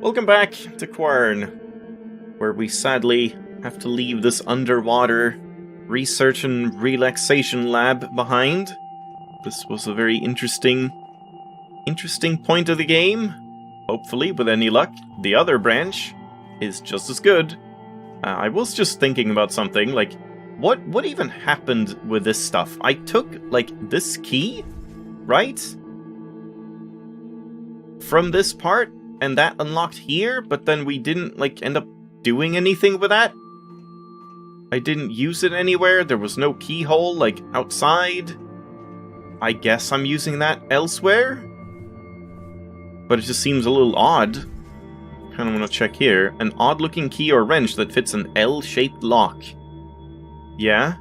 Welcome back to Quern, where we sadly have to leave this underwater research and relaxation lab behind. This was a very interesting point of the game. Hopefully, with any luck, the other branch is just as good. I was just thinking about something, like, what even happened with this stuff? I took, like, this key, right? From this part, and that unlocked here, but then we didn't, like, end up doing anything with that? I didn't use it anywhere, there was no keyhole, like, outside. I guess I'm using that elsewhere? But it just seems a little odd. Kinda wanna check here. An odd-looking key or wrench that fits an L-shaped lock. Yeah?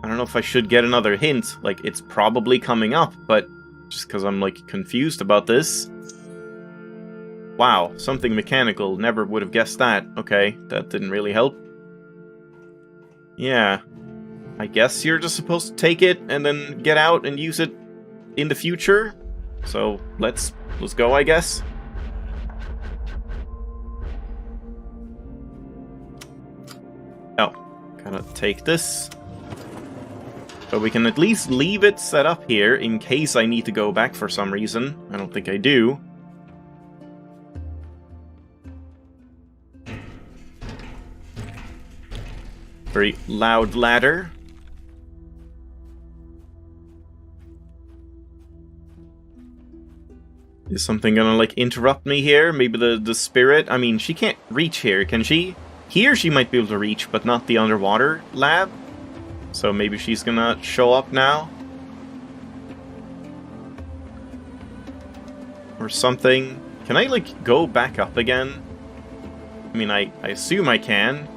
I don't know if I should get another hint, like, it's probably coming up, but just because I'm, like, confused about this. Wow, something mechanical, never would have guessed that. Okay, that didn't really help. Yeah. I guess you're just supposed to take it and then get out and use it in the future? So, let's go, I guess. Oh, gotta take this. But we can at least leave it set up here in case I need to go back for some reason. I don't think I do. Very loud ladder. Is something gonna, like, interrupt me here? Maybe the spirit? I mean, she can't reach here, can she? Here she might be able to reach, but not the underwater lab. So maybe she's gonna show up now? Or something. Can I, like, go back up again? I mean, I assume I can.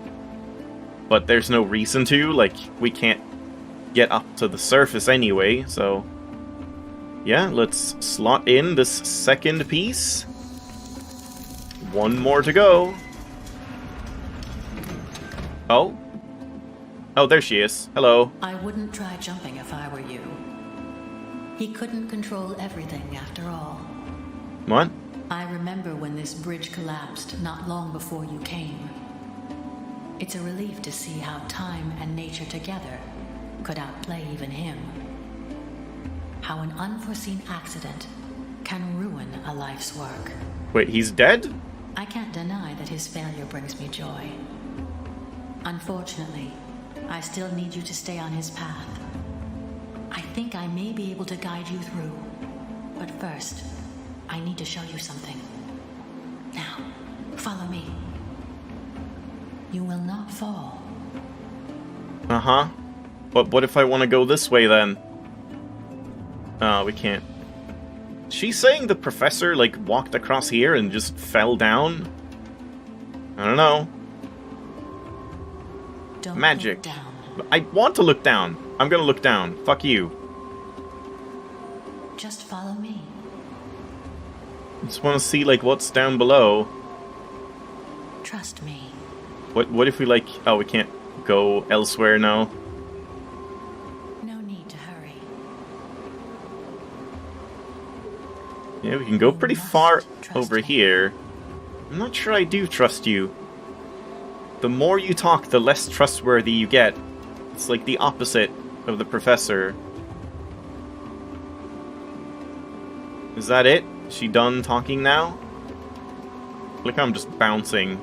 But there's no reason to. Like, we can't get up to the surface anyway, so... yeah, let's slot in this second piece. One more to go. Oh? Oh, there she is. Hello. I wouldn't try jumping if I were you. He couldn't control everything after all. What? I remember when this bridge collapsed not long before you came. It's a relief to see how time and nature together could outplay even him. How an unforeseen accident can ruin a life's work. Wait, he's dead? I can't deny that his failure brings me joy. Unfortunately, I still need you to stay on his path. I think I may be able to guide you through. But first, I need to show you something. Now, follow me. You will not fall. Uh-huh. But what if I want to go this way, then? Oh, we can't. She's saying the professor, like, walked across here and just fell down? I don't know. Don't Magic. look down. I want to look down. I'm gonna look down. Fuck you. Just follow me. I just want to see, like, what's down below. Trust me. What if we, like... oh, we can't go elsewhere now? No need to hurry. Yeah, we can go pretty far Trust over me. here. I'm not sure I do trust you. The more you talk, the less trustworthy you get. It's like the opposite of the professor. Is that it? Is she done talking now? Look how I'm just bouncing.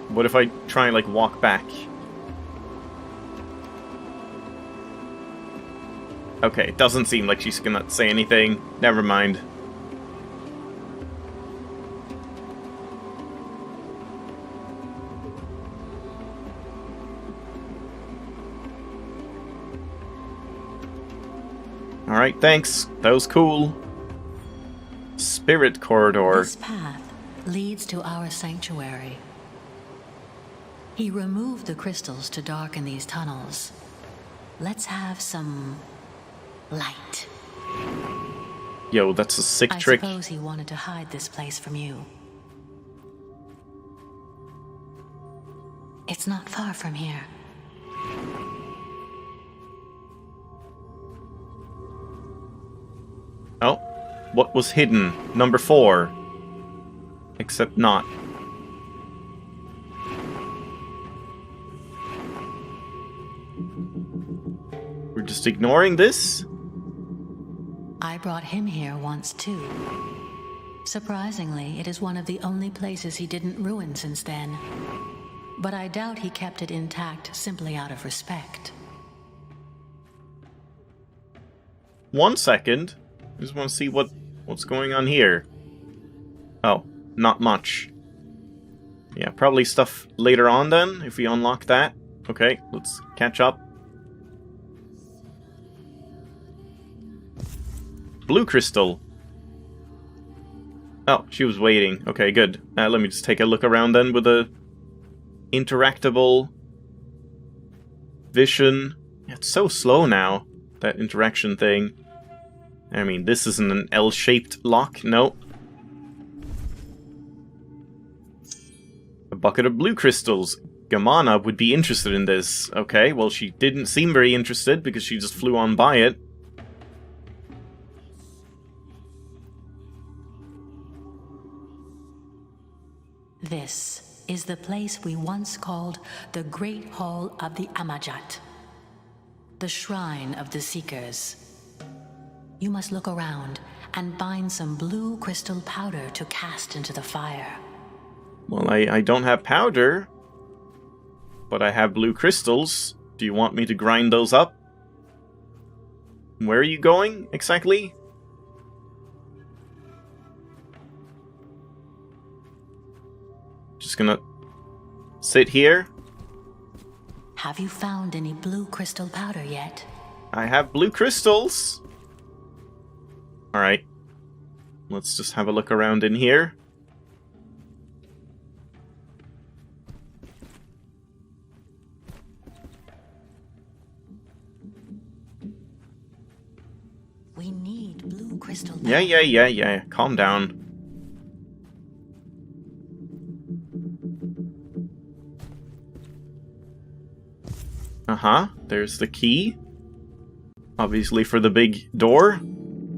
What if I try and, like, walk back? Okay, it doesn't seem like she's gonna say anything. Never mind. Alright, thanks. That was cool. Spirit corridor. This path leads to our sanctuary. He removed the crystals to darken these tunnels. Let's have some light. Yo, that's a sick I trick. suppose he wanted to hide this place from you. It's not far from here. Oh, What was hidden? Number 4. Except not. We're just ignoring this? I brought him here once too. Surprisingly, it is one of the only places he didn't ruin since then. But I doubt he kept it intact simply out of respect. 1 second. I just want to see what's going on here. Oh, not much. Yeah, probably stuff later on then, if we unlock that. Okay, let's catch up. Blue crystal. Oh, she was waiting. Okay, good. Let me just take a look around then with a interactable vision. It's so slow now, that interaction thing. I mean, this isn't an L-shaped lock, no. A bucket of blue crystals. Gamana would be interested in this. Okay, well, she didn't seem very interested because she just flew on by it. This is the place we once called the Great Hall of the Amajat, the Shrine of the Seekers. You must look around and find some blue crystal powder to cast into the fire. Well, I don't have powder, but I have blue crystals. Do you want me to grind those up? Where are you going, exactly? Just gonna sit here. Have you found any blue crystal powder yet? I have blue crystals. Alright. Let's just have a look around in here. We need blue crystal powder. Yeah. Calm down. There's the key. Obviously for the big door.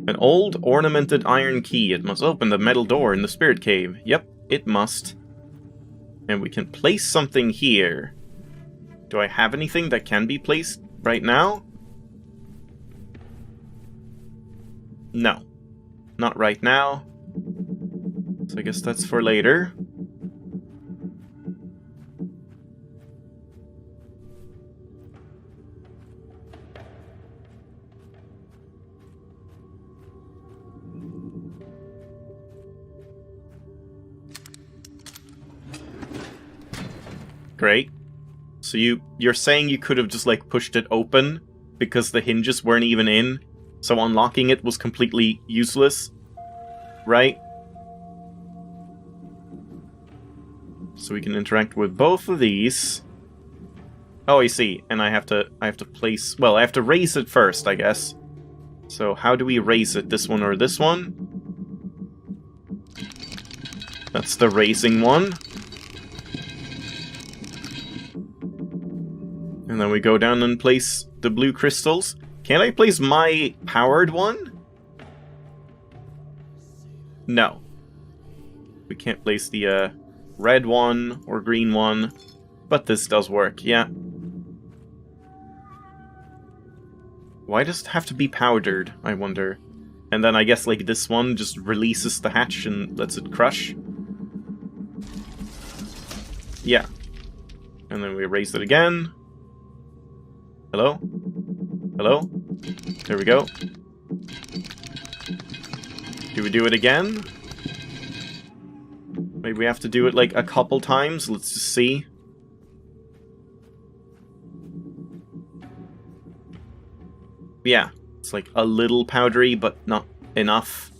An old, ornamented iron key. It must open the metal door in the spirit cave. Yep, it must. And we can place something here. Do I have anything that can be placed right now? No. Not right now. So I guess that's for later. Great. So you're saying you could have just like pushed it open because the hinges weren't even in, so unlocking it was completely useless, right? So we can interact with both of these. Oh, I see. And I have to place, well, I have to raise it first, I guess. So how do we raise it? This one or this one? That's the raising one. And then we go down and place the blue crystals. Can I place my powered one? No. We can't place the red one or green one. But this does work, yeah. Why does it have to be powdered, I wonder? And then I guess like this one just releases the hatch and lets it crush. Yeah. And then we raise it again. Hello? Hello? There we go. Do we do it again? Maybe we have to do it like a couple times. Let's just see. Yeah, it's like a little powdery, but not enough.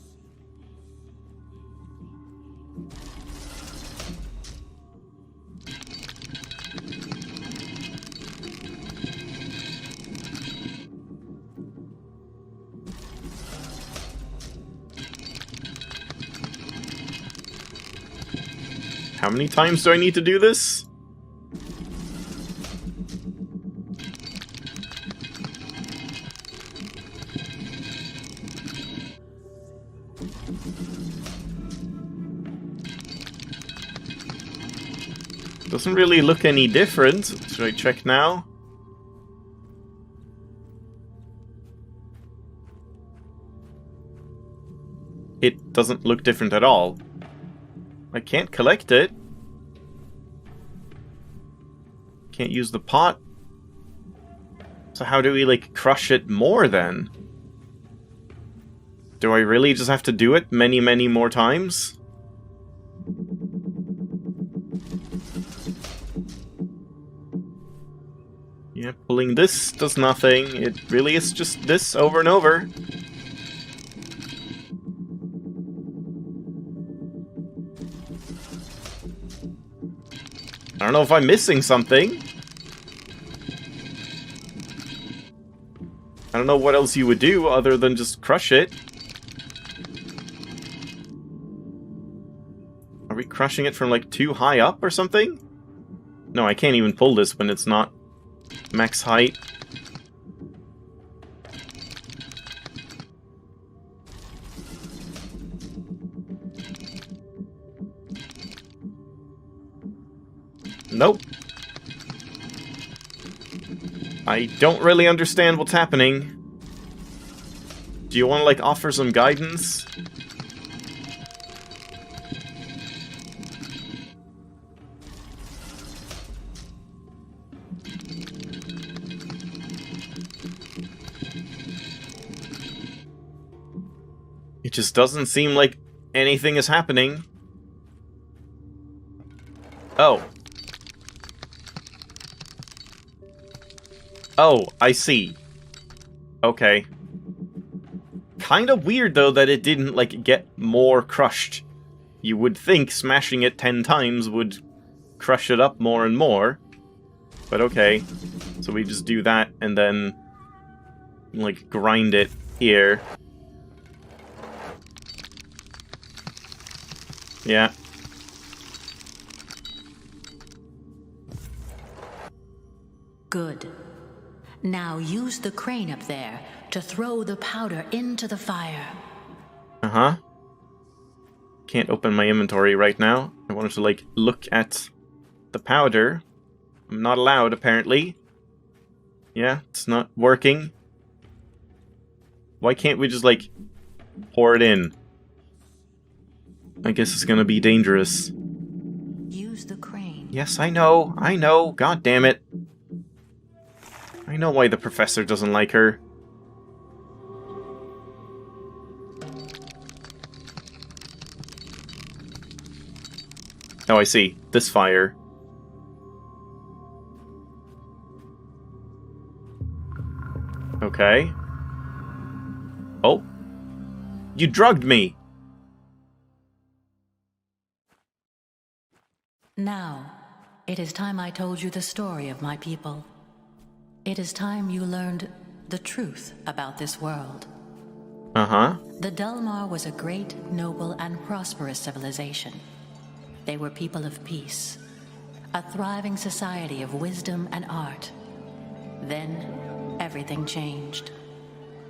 How many times do I need to do this? Doesn't really look any different. Should I check now? It doesn't look different at all. I can't collect it. Can't use the pot. So how do we, like, crush it more then? Do I really just have to do it many, many more times? Yeah, pulling this does nothing. It really is just this over and over. I don't know if I'm missing something. I don't know what else you would do other than just crush it. Are we crushing it from, like, too high up or something? No, I can't even pull this when it's not max height. Nope. I don't really understand what's happening. Do you want to, like, offer some guidance? It just doesn't seem like anything is happening. Oh. Oh, I see. Okay. Kinda weird, though, that it didn't, like, get more crushed. You would think smashing it 10 times would crush it up more and more. But okay. So we just do that and then, like, grind it here. Yeah. Good. Now use the crane up there to throw the powder into the fire. Uh-huh. Can't open my inventory right now. I wanted to, like, look at the powder. I'm not allowed, apparently. Yeah, it's not working. Why can't we just, like, pour it in? I guess it's gonna be dangerous. Use the crane. Yes, I know. God damn it. I know why the professor doesn't like her. Oh, I see. This fire. Okay. Oh. You drugged me! Now, it is time I told you the story of my people. It is time you learned the truth about this world. Uh-huh. The Delmar was a great, noble, and prosperous civilization. They were people of peace, a thriving society of wisdom and art. Then, everything changed.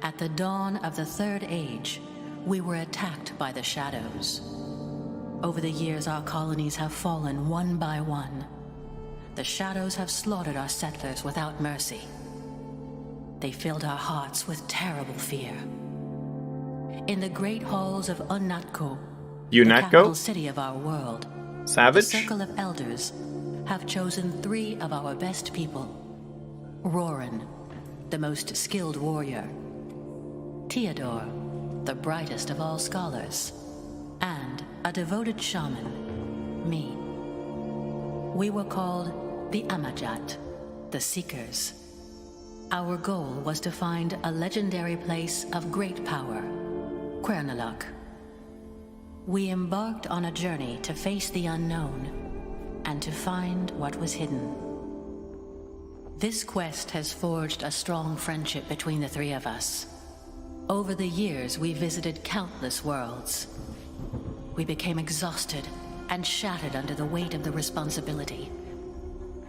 At the dawn of the Third Age, we were attacked by the Shadows. Over the years, our colonies have fallen one by one. The Shadows have slaughtered our settlers without mercy. They filled our hearts with terrible fear. In the great halls of Unatko, the capital city of our world, Savage? the Circle of Elders have chosen 3 of our best people. Roran, the most skilled warrior. Theodore, the brightest of all scholars. And a devoted shaman, me. We were called the Amajat, the Seekers. Our goal was to find a legendary place of great power, Quern. We embarked on a journey to face the unknown and to find what was hidden. This quest has forged a strong friendship between the 3 of us. Over the years, we visited countless worlds. We became exhausted and shattered under the weight of the responsibility.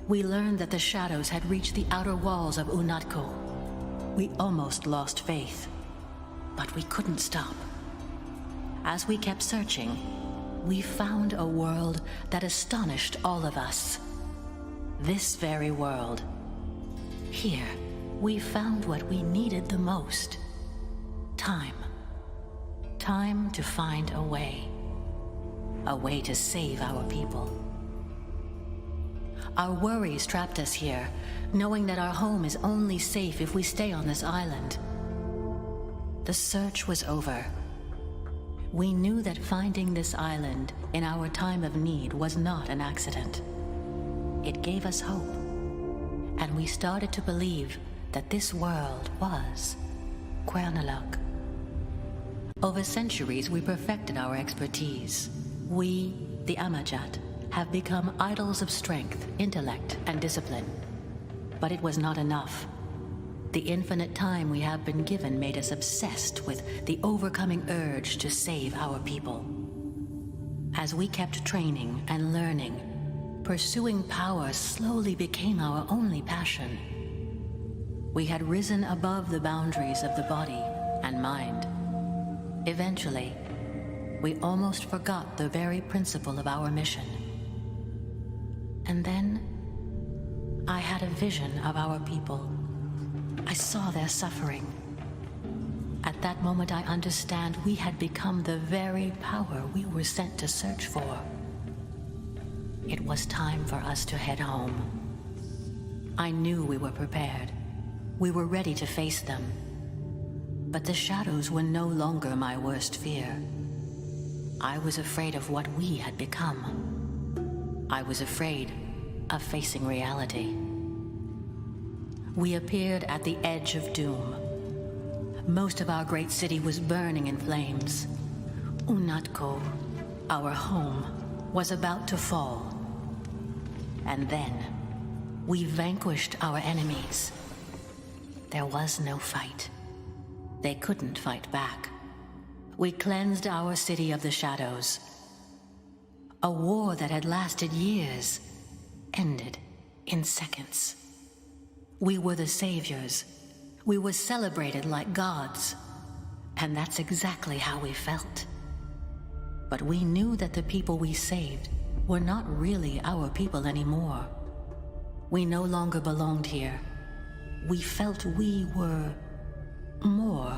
We learned that the Shadows had reached the outer walls of Unatko. We almost lost faith, but we couldn't stop. As we kept searching, we found a world that astonished all of us. This very world. Here, we found what we needed the most. Time. Time to find a way. A way to save our people. Our worries trapped us here, knowing that our home is only safe if we stay on this island. The search was over. We knew that finding this island in our time of need was not an accident. It gave us hope, and we started to believe that this world was Quern. Over centuries, we perfected our expertise. We, the Amajat, have become idols of strength, intellect, and discipline. But it was not enough. The infinite time we have been given made us obsessed with the overcoming urge to save our people. As we kept training and learning, pursuing power slowly became our only passion. We had risen above the boundaries of the body and mind. Eventually, we almost forgot the very principle of our mission. And then, I had a vision of our people. I saw their suffering. At that moment, I understand we had become the very power we were sent to search for. It was time for us to head home. I knew we were prepared. We were ready to face them. But the shadows were no longer my worst fear. I was afraid of what we had become. I was afraid of facing reality. We appeared at the edge of doom. Most of our great city was burning in flames. Unatko, our home, was about to fall. And then, we vanquished our enemies. There was no fight. They couldn't fight back. We cleansed our city of the shadows. A war that had lasted years ended in seconds. We were the saviors. We were celebrated like gods. And that's exactly how we felt. But we knew that the people we saved were not really our people anymore. We no longer belonged here. We felt we were more.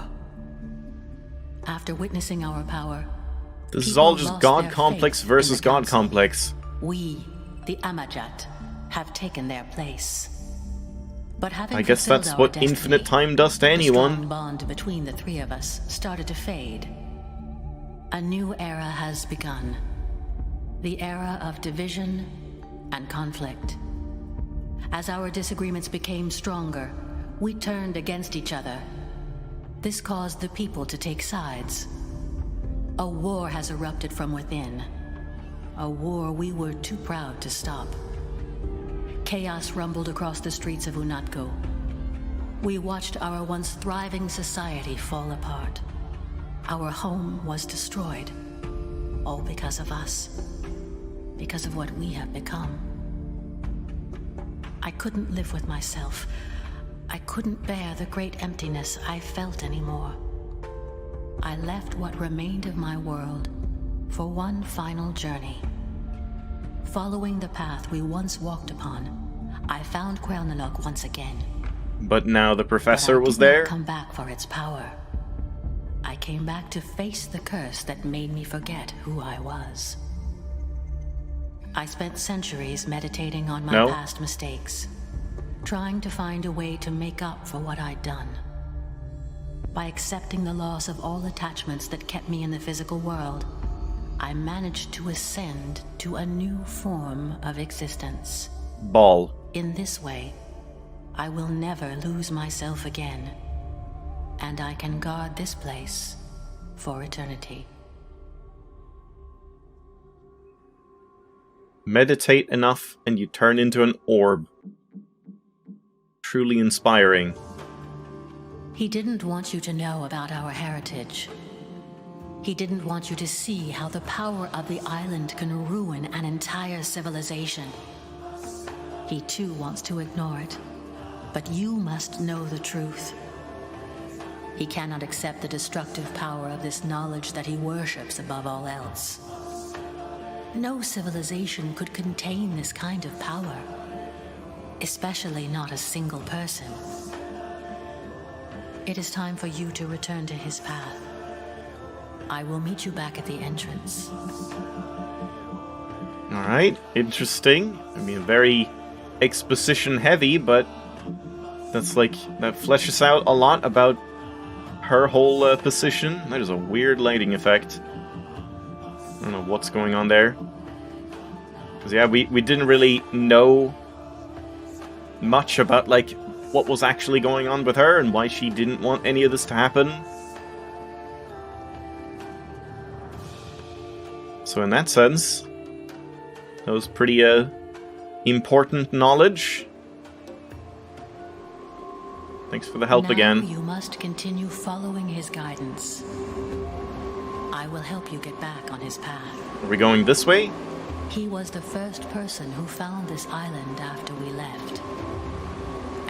After witnessing our power, this is all just lost God their complex faith versus in the God council. complex. We, the Amajat, have taken their place. But having I guess fulfilled that's our what destiny, infinite time does to the strong anyone. bond between the three of us started to fade. A new era has begun. The era of division and conflict. As our disagreements became stronger, we turned against each other. This caused the people to take sides. A war has erupted from within. A war we were too proud to stop. Chaos rumbled across the streets of Unatko. We watched our once thriving society fall apart. Our home was destroyed. All because of us. Because of what we have become. I couldn't live with myself. I couldn't bear the great emptiness I felt anymore. I left what remained of my world for one final journey. Following the path we once walked upon, I found Quern once again. But now the professor was But I did there. not come back for its power. I came back to face the curse that made me forget who I was. I spent centuries meditating on my past mistakes, trying to find a way to make up for what I'd done. By accepting the loss of all attachments that kept me in the physical world, I managed to ascend to a new form of existence. Ball. In this way, I will never lose myself again, and I can guard this place for eternity. Meditate enough and you turn into an orb. Truly inspiring. He didn't want you to know about our heritage. He didn't want you to see how the power of the island can ruin an entire civilization. He too wants to ignore it, but you must know the truth. He cannot accept the destructive power of this knowledge that he worships above all else. No civilization could contain this kind of power, especially not a single person. It is time for you to return to his path. I will meet you back at the entrance. Alright, interesting. I mean, very exposition heavy, but that's like, that fleshes out a lot about her whole position. That is a weird lighting effect. I don't know what's going on there. Because yeah, we didn't really know much about, like, what was actually going on with her and why she didn't want any of this to happen. So in that sense, that was pretty important knowledge. Thanks for the help again. You must continue following his guidance. I will help you get back on his path. Are we going this way? He was the first person who found this island after we left.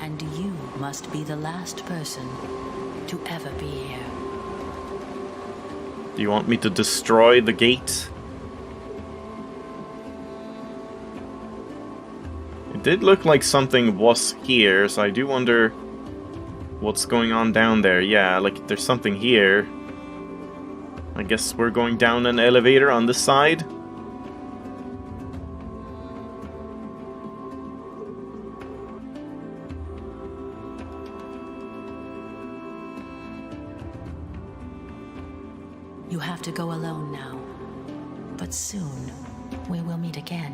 And you must be the last person to ever be here. Do you want me to destroy the gate? It did look like something was here, so I do wonder what's going on down there. Yeah, like there's something here. I guess we're going down an elevator on this side. You have to go alone now. But soon, we will meet again.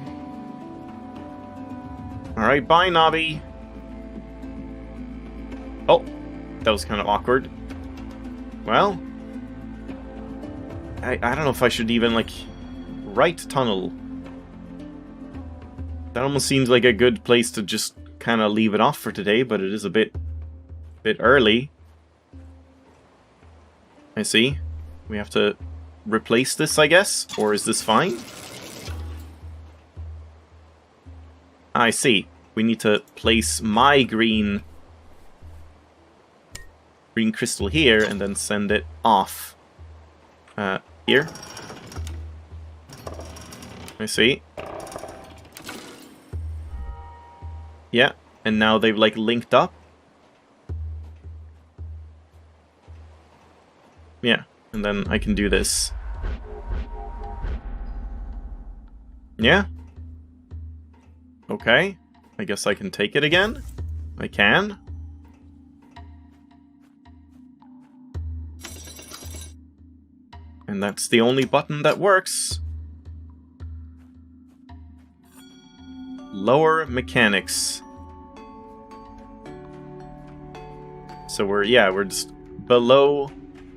Alright, bye, Navi. Oh, that was kind of awkward. Well, I don't know if I should even, like, write tunnel. That almost seems like a good place to just kind of leave it off for today, but it is a bit early. I see. We have to replace this, I guess? Or is this fine? I see. We need to place my green crystal here and then send it off. Here. I see. Yeah, and now they've like linked up. Yeah, and then I can do this. Yeah. Okay. I guess I can take it again. I can. And that's the only button that works. Lower mechanics. So we're just below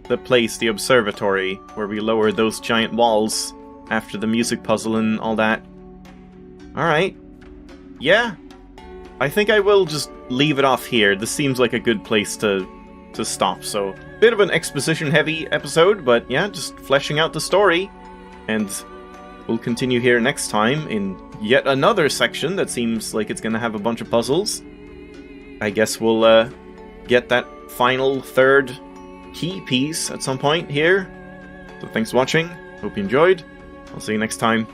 the place, the observatory, where we lowered those giant walls after the music puzzle and all that. Alright. Yeah. I think I will just leave it off here. This seems like a good place to stop, so bit of an exposition-heavy episode, but yeah, just fleshing out the story. And we'll continue here next time in yet another section that seems like it's gonna have a bunch of puzzles. I guess we'll get that final third key piece at some point here. So thanks for watching, hope you enjoyed. I'll see you next time.